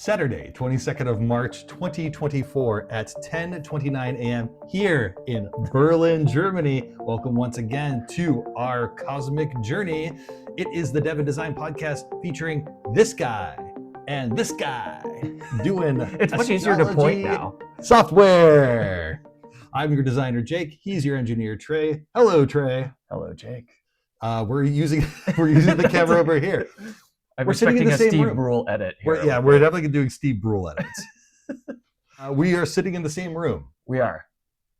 Saturday, 22nd of March, 2024 at 10:29 a.m. here in Berlin, Germany. Welcome once again to our cosmic journey. It is the Dev and Design podcast featuring this guy and this guy doing It's much easier to point now. Software. I'm your designer, Jake. He's your engineer, Trey. Hello, Trey. Hello, Jake. We're using the camera over here. We're sitting in the same Steve Brule edit here. We're definitely doing Steve Brule edits. We are sitting in the same room. We are.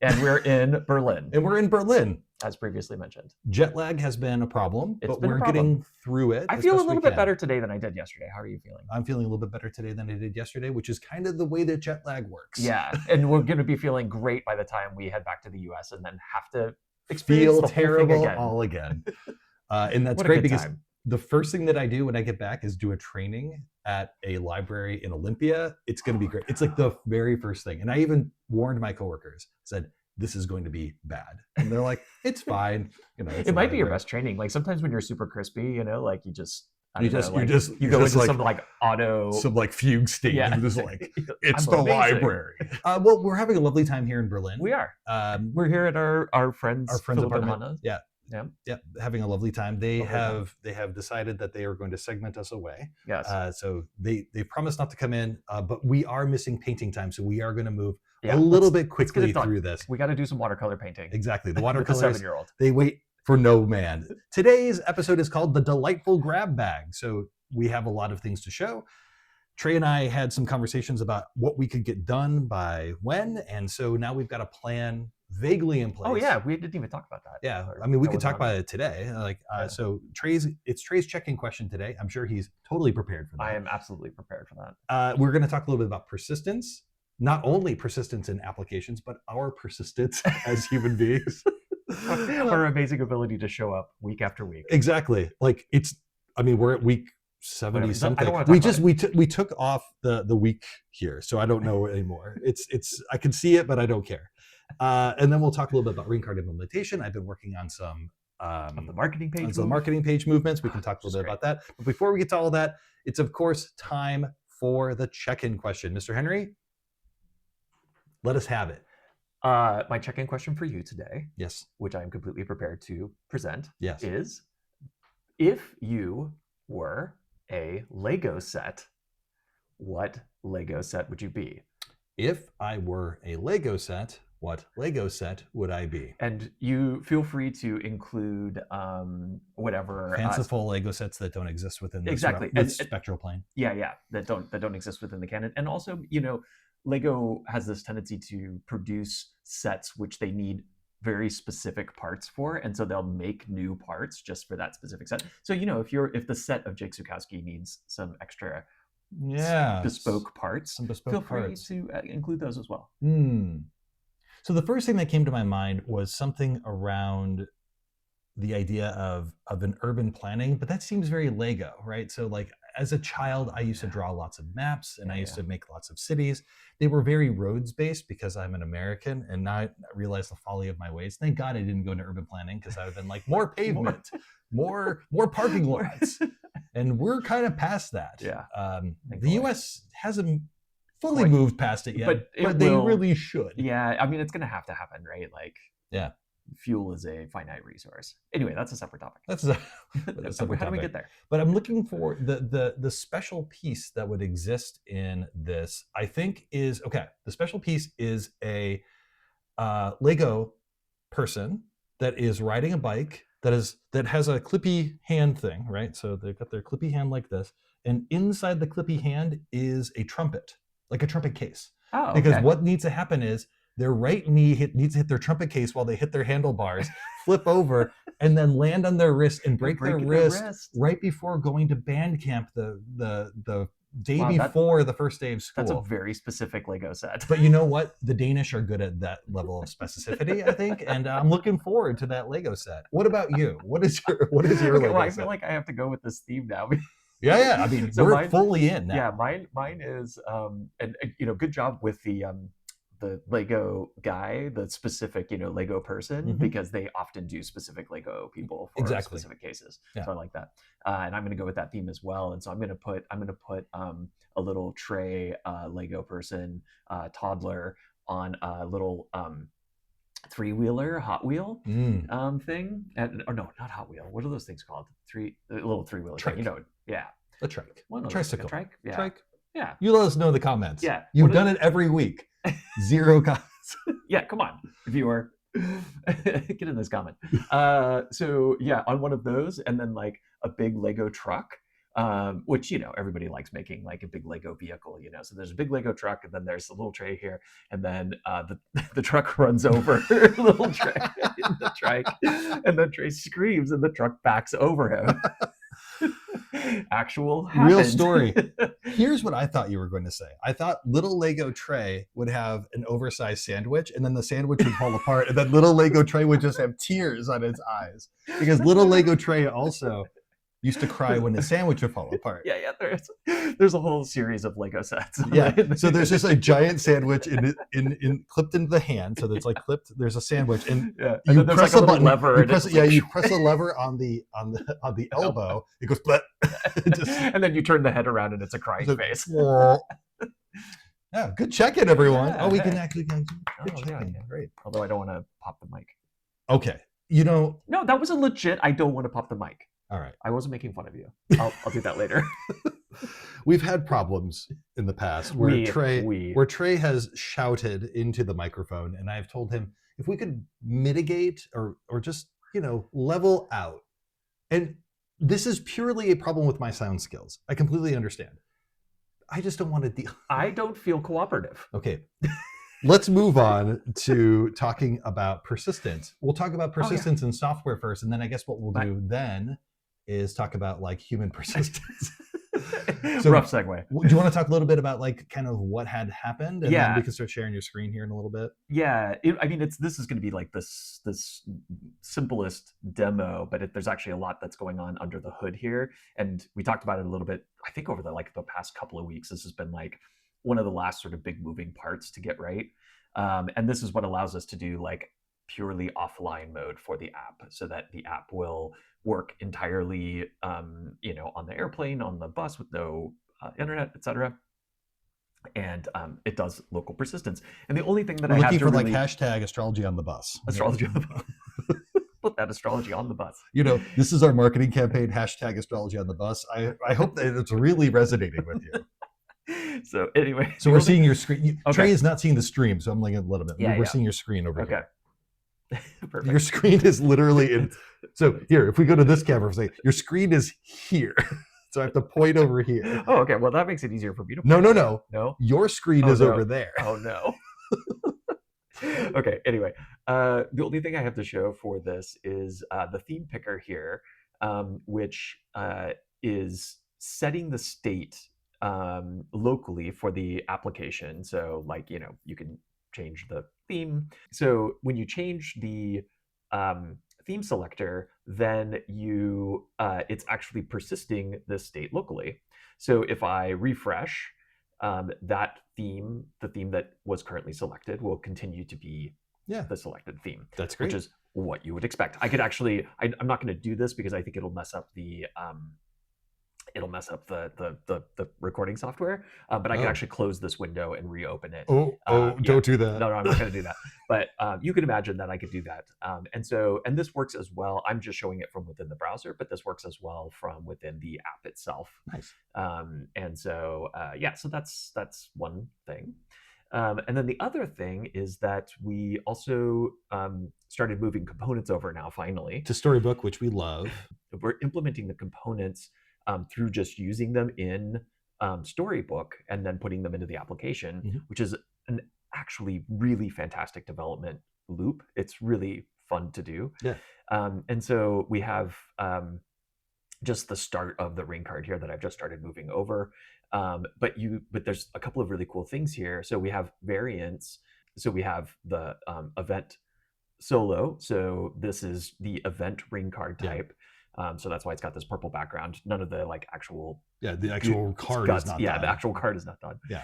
And we're in Berlin. As previously mentioned. Jet lag has been a problem, but we're getting through it. I feel a little bit better today than I did yesterday. How are you feeling? I'm feeling a little bit better today than I did yesterday, which is kind of the way that jet lag works. Yeah, and we're going to be feeling great by the time we head back to the US and then have to experience feel terrible all again. And that's great because the first thing that I do when I get back is do a training at a library in Olympia. It's going to be great. It's like the very first thing. And I even warned my coworkers, said, this is going to be bad. And they're like, it's fine. You know, it might be your best training. Like sometimes when you're super crispy, you know, like you go into some like auto, some like fugue state. Yeah. And just like, it's the library. Well, we're having a lovely time here in Berlin. We are. We're here at our friend's apartment. Yeah, having a lovely time. They have decided that they are going to segment us away. Yes. So they promised not to come in, but we are missing painting time, so we are going to move a little bit quickly through this. We got to do some watercolor painting. Exactly. The watercolors. With the 7-year-old. They wait for no man. Today's episode is called The Delightful Grab Bag. So we have a lot of things to show. Trey and I had some conversations about what we could get done by when, and so now we've got a plan vaguely in place. Oh yeah, we didn't even talk about that. Yeah, I mean, we could talk about it today. So it's Trey's check-in question today. I'm sure he's totally prepared for that. I am absolutely prepared for that. We're going to talk a little bit about persistence, not only persistence in applications, but our persistence as human beings. Our amazing ability to show up week after week. Exactly. Like we're at week 70 something. We took off the week here, so I don't know anymore. It's I can see it, but I don't care. And then we'll talk a little bit about reimplementation. I've been working on some on the marketing page. The marketing page movements. We can talk a little bit about that. But before we get to all of that, it's of course time for the check-in question. Mr. Henry, let us have it. My check-in question for you today, yes, which I am completely prepared to present, yes, is if you were a Lego set, what Lego set would you be? If I were a Lego set, what Lego set would I be? And you feel free to include whatever fanciful Lego sets that don't exist within this spectral plane. Yeah, that don't exist within the canon. And also, you know, Lego has this tendency to produce sets which they need very specific parts for, and so they'll make new parts just for that specific set. So, you know, if the set of Jake Zukowski needs some extra bespoke parts, feel free to include those as well. So the first thing that came to my mind was something around the idea of an urban planning, but that seems very Lego, right? So like as a child, I used to draw lots of maps and I used to make lots of cities. They were very roads based because I'm an American, and now I realize the folly of my ways. Thank God I didn't go into urban planning, because I would have been like, more pavement, more parking lots. And we're kind of past that. Yeah. The US hasn't fully moved past it yet, but they really should. Yeah, I mean, it's going to have to happen, right? Like, yeah, fuel is a finite resource. Anyway, that's a separate topic. That's a separate topic. How do we get there? But I'm looking for the special piece that would exist in this. I think is okay. The special piece is a Lego person that is riding a bike that has a clippy hand thing, right? So they've got their clippy hand like this, and inside the clippy hand is a trumpet. Like a trumpet case. Oh, okay. Because what needs to happen is their right knee needs to hit their trumpet case while they hit their handlebars, flip over, and then land on their wrist and break their wrist right before going to band camp the day before the first day of school. That's a very specific Lego set. But you know what? The Danish are good at that level of specificity, I think, and I'm looking forward to that Lego set. What about you? What is your Lego I set? feel like I have to go with this theme now. Yeah. I mean, so we're fully in now. Yeah, mine is, and you know, good job with the Lego guy, the specific, you know, Lego person, because they often do specific Lego people for specific cases. Yeah. So I like that, and I'm going to go with that theme as well. And so I'm going to put a little tray Lego person, toddler on a little three-wheeler Hot Wheel Mm. thing, or no, not Hot Wheel. What are those things called? A little three-wheeler thing. You Trike. know, yeah, A trike. one A of those. A tricycle. trike. Yeah, Trike. yeah, You let us know in the comments. yeah. You've done it every week. 0 comments. Yeah, come on, viewer. Get in this comment. So yeah, on one of those, and then like a big Lego truck, which everybody likes making like a big Lego vehicle. So there's a big Lego truck, and then there's a little tray here, and then the truck runs over little tray in the trike, and then Trey screams, and the truck backs over him. Actual happened. Real story. Here's what I thought you were going to say. I thought little Lego Trey would have an oversized sandwich, and then the sandwich would fall apart, and then little Lego Trey would just have tears on its eyes. Because little Lego Trey also used to cry when his sandwich would fall apart. Yeah, there's a whole series of Lego sets. Yeah, so there's just a giant sandwich in clipped into the hand. So there's like clipped. There's a sandwich, and you press a button. Lever, you press a lever on the elbow. It goes, and then you turn the head around, and it's a crying face. Yeah, good check-in, everyone. Yeah, we can actually good check-in. Yeah. Great. Although I don't want to pop the mic. Okay, no, that was a legit. I don't want to pop the mic. All right. I wasn't making fun of you. I'll do that later. We've had problems in the past where Trey has shouted into the microphone, and I've told him if we could mitigate or just level out. And this is purely a problem with my sound skills. I completely understand. I just don't want to deal. I don't feel cooperative. Okay. Let's move on to talking about persistence. We'll talk about persistence in software first, and then I guess what we'll do then is talk about like human persistence. So, rough segue. Do you want to talk a little bit about like kind of what had happened, and then we can start sharing your screen here in a little bit? Yeah, this is going to be like this simplest demo, but there's actually a lot that's going on under the hood here, and we talked about it a little bit. I think over the past couple of weeks, this has been like one of the last sort of big moving parts to get right, and this is what allows us to do like purely offline mode for the app, so that the app will work entirely, on the airplane, on the bus with no internet, etc. And it does local persistence. And the only thing that I have to looking for like hashtag astrology on the bus. Astrology on the bus. Put that astrology on the bus. This is our marketing campaign, hashtag astrology on the bus. I hope that it's really resonating with you. So anyway. So we're seeing your screen. Trey is not seeing the stream, so I'm like a little bit. We're seeing your screen over here. Perfect. Your screen is literally in. So here, if we go to this camera, say your screen is here. So I have to point over here. Oh, okay. Well, that makes it easier for me to. No. Your screen is over there. Oh no. Okay. Anyway, the only thing I have to show for this is the theme picker here, which is setting the state locally for the application. So, like you can change the theme. So when you change the theme selector, then it's actually persisting this state locally. So if I refresh, that theme, the theme that was currently selected, will continue to be the selected theme. That's great. Which is what you would expect. I could actually, I'm not going to do this because I think it'll mess up the recording software, but I can actually close this window and reopen it. Don't do that. No, I'm not going to do that. But you can imagine that I could do that. And this works as well. I'm just showing it from within the browser, but this works as well from within the app itself. Nice. So that's one thing. And then the other thing is that we also started moving components over now, finally. To Storybook, which we love. We're implementing the components through just using them in Storybook and then putting them into the application, which is an actually really fantastic development loop. It's really fun to do. Yeah. And so we have just the start of the ring card here that I've just started moving over. But there's a couple of really cool things here. So we have variants. So we have the event solo. So this is the event ring card type. So that's why it's got this purple background. None of the actual the actual card is not done. The actual card is not done. Yeah,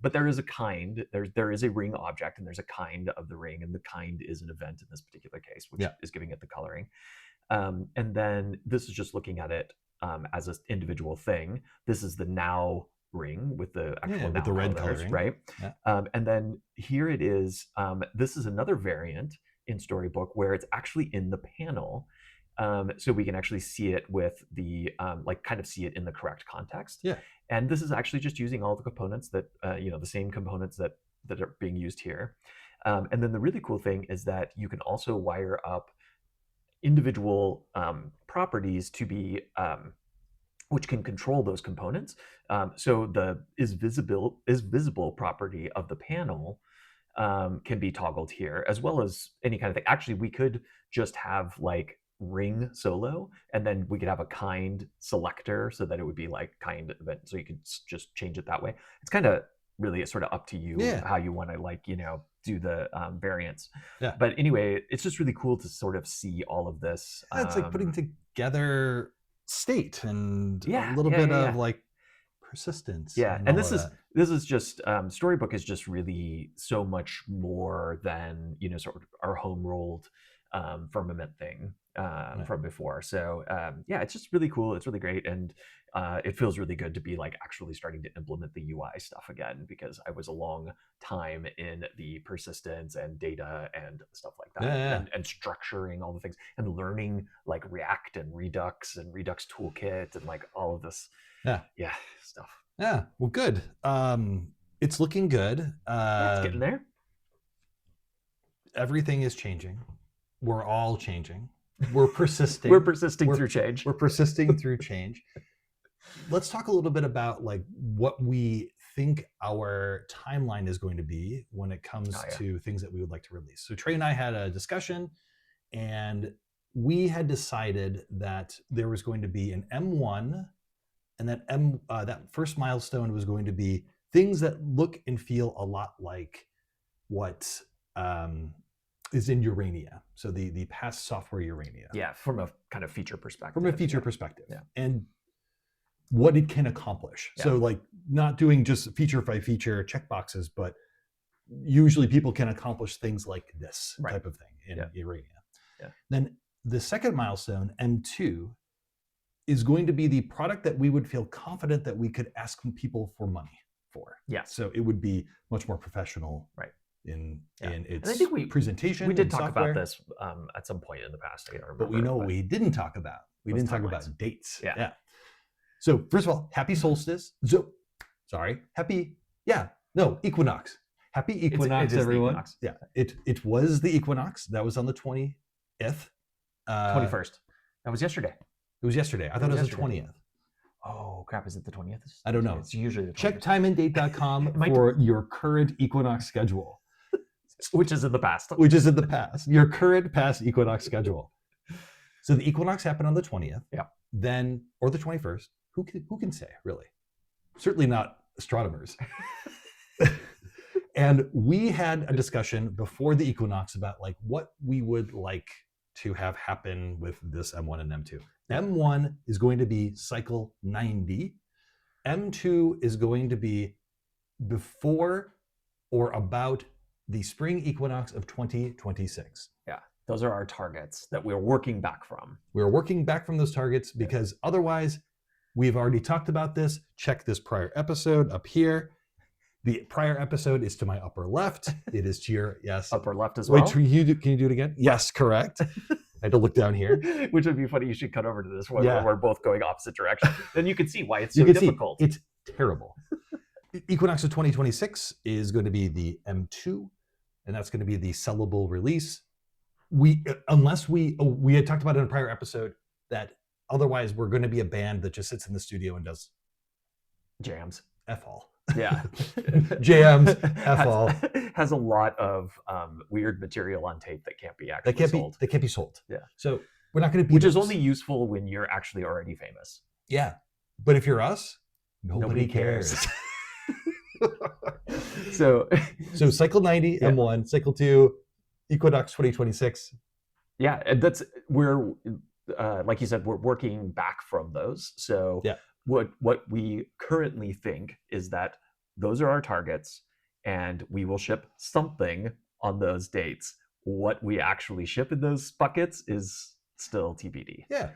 but there is a kind. There is a ring object, and there's a kind of the ring, and the kind is an event in this particular case, which is giving it the coloring. And then this is just looking at it as an individual thing. This is the now ring with the Yeah, actual with the down red colors, coloring. right? Yeah. And then here it is. This is another variant in Storybook where it's actually in the panel. So we can actually see it with the like kind of see it in the correct context. Yeah. And this is actually just using all the components that the same components that are being used here. And then the really cool thing is that you can also wire up individual properties to be which can control those components. So the is visible property of the panel can be toggled here, as well as any kind of thing. Actually, we could just have like ring solo, and then we could have a kind selector so that it would be like kind event. So you could just change it that way. It's kind of really sort of up to you Yeah. how you want to like do the variants. Yeah. But anyway, it's just really cool to sort of see all of this. It's like putting together state and a Yeah, little yeah, bit yeah, of yeah. like persistence Yeah, and and all this of is that. this is just Storybook is just really so much more than sort of our home rolled firmament thing Right. from before. So yeah, it's just really cool. It's really great, and it feels really good to be like actually starting to implement the UI stuff again, because I was a long time in the persistence and data and stuff like Yeah, that, yeah, and structuring all the things and learning like React and Redux toolkit and like all of this yeah, stuff. yeah. Well, good. It's looking good. Yeah, it's getting there. Everything is changing. We're all changing. We're persisting. We're persisting through change. We're persisting through change. Let's talk a little bit about like what we think our timeline is going to be when it comes to things that we would like to release. So Trey and I had a discussion, and we had decided that there was going to be an M1, and that first milestone was going to be things that look and feel a lot like what is in Urania. So the past software Urania. Yeah, from a kind of feature perspective. From a feature perspective. Yeah. And what it can accomplish. Yeah. So like not doing just feature by feature checkboxes, but usually people can accomplish things like this type of thing in Urania. Yeah. Then the second milestone, M2, is going to be the product that we would feel confident that we could ask people for money for. Yeah. So it would be much more professional. Right. In its I think presentation. We did talk about this at some point in the past. I don't remember, but we know what we didn't talk about. We didn't talk about dates. Yeah. So first of all, happy solstice. Equinox. Happy equinox, everyone. Equinox. Yeah. It was the equinox. That was on the 20th. 21st. That was yesterday. It was yesterday. I thought it was the 20th. Oh crap! Is it the 20th? I don't know. It's usually the 20th. Check timeanddate.com for your current equinox schedule. Which is in the past. Your current past equinox schedule. So the equinox happened on the 20th. Yeah. Then, or the 21st. Who can say, really? Certainly not astronomers. And we had a discussion before the equinox about like what we would like to have happen with this M1 and M2. M1 is going to be cycle 90. M2 is going to be before or about the spring equinox of 2026. Yeah, those are our targets that we're working back from. We're working back from those targets because otherwise, we've already talked about this. Check this prior episode up here. The prior episode is to my upper left. It is to your, yes. Upper left as well? Wait, can you do it again? Yes, correct. I had to look down here. Which would be funny. You should cut over to this one where we're both going opposite directions. Then you can see why it's so difficult. It's terrible. Equinox of 2026 is going to be the M2, and that's going to be the sellable release. We had talked about it in a prior episode that otherwise we're going to be a band that just sits in the studio and does jams. F all. Yeah. Jams, F all. Has a lot of weird material on tape that can't be actually sold. That can't be sold. Yeah. So we're not going to be. Which is only useful when you're actually already famous. Yeah. But if you're us, nobody cares. So cycle 90, M1, cycle 2, Equinox 2026. Yeah, and we're like you said, we're working back from those. So what we currently think is that those are our targets, and we will ship something on those dates. What we actually ship in those buckets is still TBD. Yeah.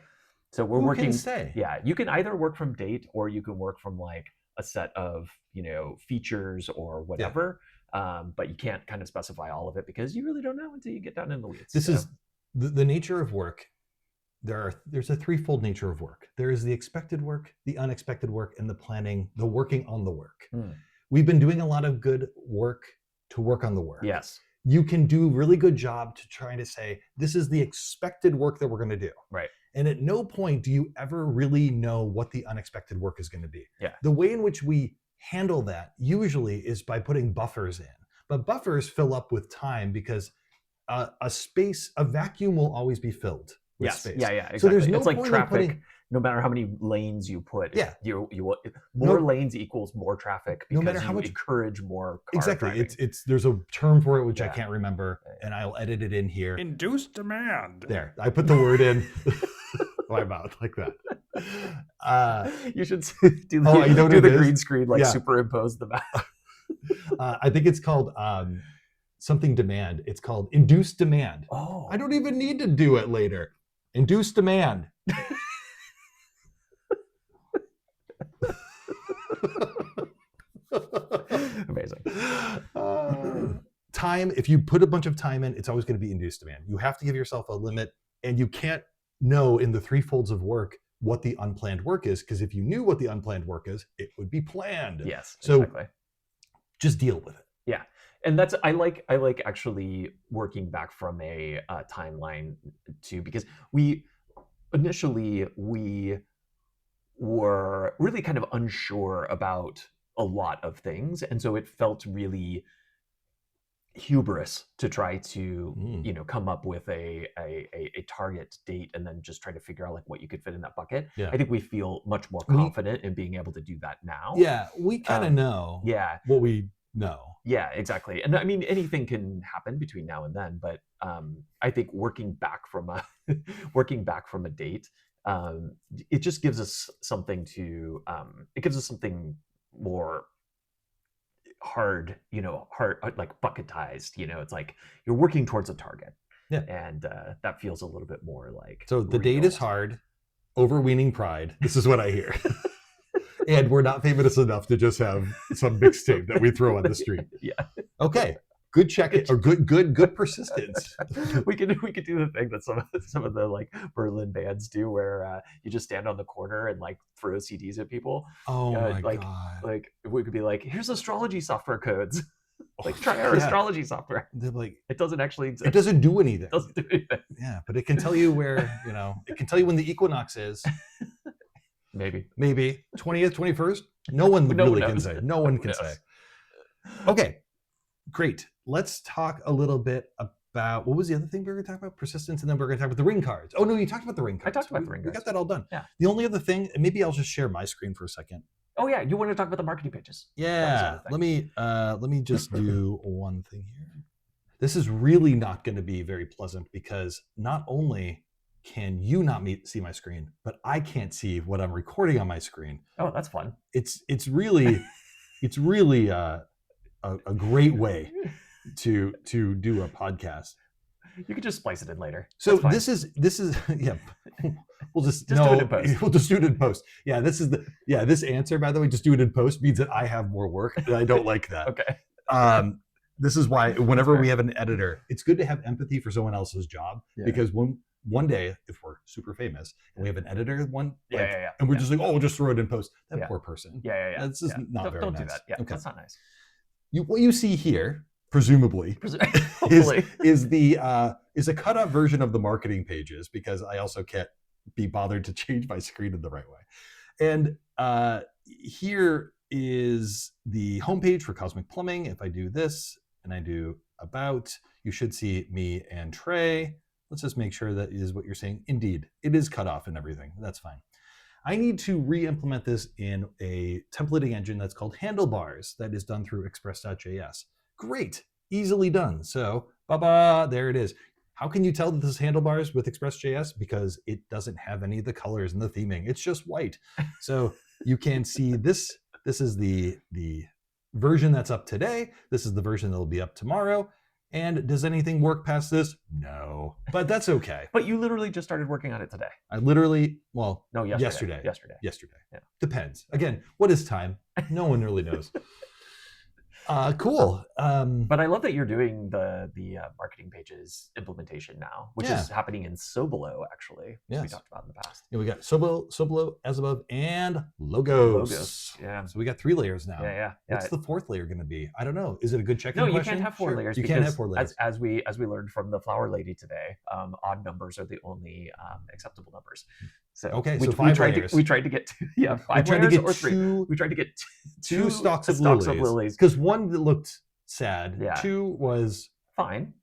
So we're working. Can say? Yeah, you can either work from date or you can work from like a set of, features or Yeah. whatever. But you can't kind of specify all of it because you really don't know until you get down in the weeds. This So is the nature of work. There's a threefold nature of work. There is the expected work, the unexpected work, and the planning, the working on the work. We've been doing a lot of good work to work on the work. yes, You can do really good job to trying to say, this is the expected work that we're going to do. right. And at no point do you ever really know what the unexpected work is going to be. Yeah. The way in which we handle that usually is by putting buffers in. But buffers fill up with time because a vacuum will always be filled with Yes. space. Yeah. Exactly. So there's no it's like point in traffic. putting, No matter how many lanes you put, Yeah. you No- more lanes equals more traffic No because matter how you much- encourage more car exactly. driving. It's there's a term for it which I Yeah. can't remember, and I'll edit it in here. Induced demand. There, I put the word in my mouth like that. You should do Oh, you know what do it the is? green screen, like Yeah. superimpose the map. I think it's called something demand. It's called induced demand. Oh, I don't even need to do it later. Induced demand. amazing. Time, if you put a bunch of time in, it's always going to be induced demand. You have to give yourself a limit, and you can't know in the three folds of work what the unplanned work is, because if you knew what the unplanned work is, it would be planned. Yes, So- exactly. Just deal with it. And that's I like actually working back from a timeline too, because we were really kind of unsure about a lot of things, and so it felt really hubris to try to come up with a target date and then just try to figure out like what you could fit in that bucket. Yeah. I think we feel much more We- confident in being able to do that now. Yeah, we kind of know Yeah. what we know. Yeah, exactly. And I mean, anything can happen between now and then, but I think working back from a date, it just gives us something to it gives us something more hard, like bucketized. It's like you're working towards a target. Yeah. And that feels a little bit more like So the date real. is hard, overweening pride. This is what I hear. And we're not famous enough to just have some mixtape that we throw on the street. Yeah. Okay. Good check or good persistence. we could do the thing that some of the like Berlin bands do, where you just stand on the corner and like throw CDs at people. Oh my like, god. Like we could be like, here's astrology software codes. Like Oh, try our yeah. astrology software. They're like, It doesn't actually exist. it doesn't do anything. It doesn't do anything. Yeah, but it can tell you where, it can tell you when the equinox is. Maybe. Maybe 20th, 21st. No one No one really can knows. say. No one can knows. say. Okay, great. Let's talk a little bit about, what was the other thing we were going to talk about? Persistence, and then we're going to talk about the ring cards. Oh, no, you talked about the ring I cards. talked about the ring We got cards. that all done. Yeah. The only other thing, and maybe I'll just share my screen for a second. Oh yeah, you want to talk about the marketing pages? Yeah, That was the let me just do one thing here. This is really not going to be very pleasant because not only can you not see my screen, but I can't see what I'm recording on my screen. Oh, that's fun. It's really a great way to do a podcast. You could just splice it in later. So That's fine. this is yeah. We'll just do no. it in post. We'll just do it in post. Yeah, this answer, by the way, just do it in post means that I have more work, and I don't like that. Okay. This is why whenever fair. we have an editor, it's good to have empathy for someone else's job, Yeah. because one day, if we're super famous and we have an editor, Yeah. and we're just like, oh, we'll just throw it in post. That Yeah. poor person. Yeah. That's just not don't, very don't nice. do that. Yeah, Okay. that's not nice. What you see here, presumably, Hopefully. is a cut up version of the marketing pages, because I also can't be bothered to change my screen in the right way. And here is the homepage for Cosmic Plumbing. If I do this and I do about, you should see me and Trey. Let's just make sure that is what you're saying. Indeed, it is cut off and everything. That's fine. I need to re-implement this in a templating engine that's called Handlebars that is done through express.js. Great, easily done. So, there it is. How can you tell that this is Handlebars with Express.js? Because it doesn't have any of the colors in the theming. It's just white. So you can see this. This is the version that's up today. This is the version that'll be up tomorrow. And does anything work past this? No, but that's okay. But you literally just started working on it today. I literally, well, No, yesterday. yesterday. Yesterday. Yesterday. Yeah. Depends. Again, what is time? No one really knows. Cool. But I love that you're doing the marketing pages implementation now, which Yeah. is happening in Sobolo, actually, as we Yes. talked about in the past. Yeah, we got Sobolo, as above, and Logos. Logos, yeah. So we got 3 layers now. Yeah. What's the 4th layer going to be? I don't know. Is it a good check-in No, you question? can't have 4 layers. You can't have 4 layers. As we learned from the flower lady today, odd numbers are the only acceptable numbers. So okay, we, so 5 layers. We tried to get 5 layers or 3. We tried to get two stalks of lilies. Because 1 that looked sad. Yeah. 2 was fine,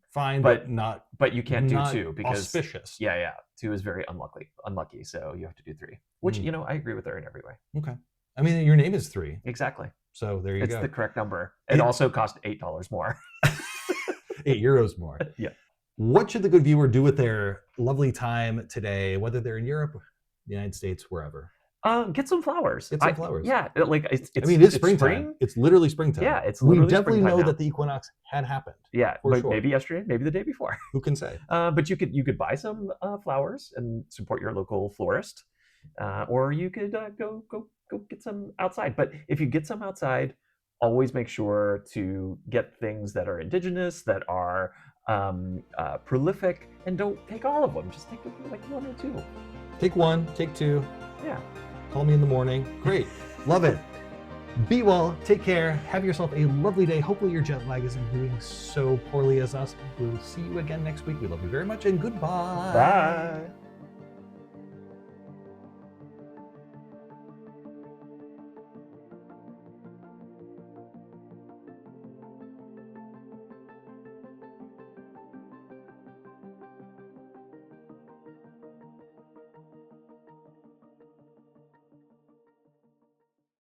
but not. But you can't do 2 because auspicious. Yeah. 2 is very unlucky. So you have to do 3, which I agree with her in every way. Okay. I mean, your name is 3. Exactly. So there you go. It's the correct number. It also cost $8 more. €8 more. Yeah. What should the good viewer do with their lovely time today, whether they're in Europe, the United States, wherever? Get some flowers. Get some flowers. Yeah, like it's. I mean, it's springtime. It's literally springtime. Yeah, it's. We definitely know that the equinox had happened. Yeah, but sure. Maybe yesterday, maybe the day before. Who can say? But you could buy some flowers and support your local florist, or you could go get some outside. But if you get some outside, always make sure to get things that are indigenous, that are prolific, and don't take all of them. Just take like 1 or 2. Take 1, take 2. Yeah. Call me in the morning. Great. Love it. Be well. Take care. Have yourself a lovely day. Hopefully your jet lag isn't doing so poorly as us. We'll see you again next week. We love you very much and goodbye. Bye.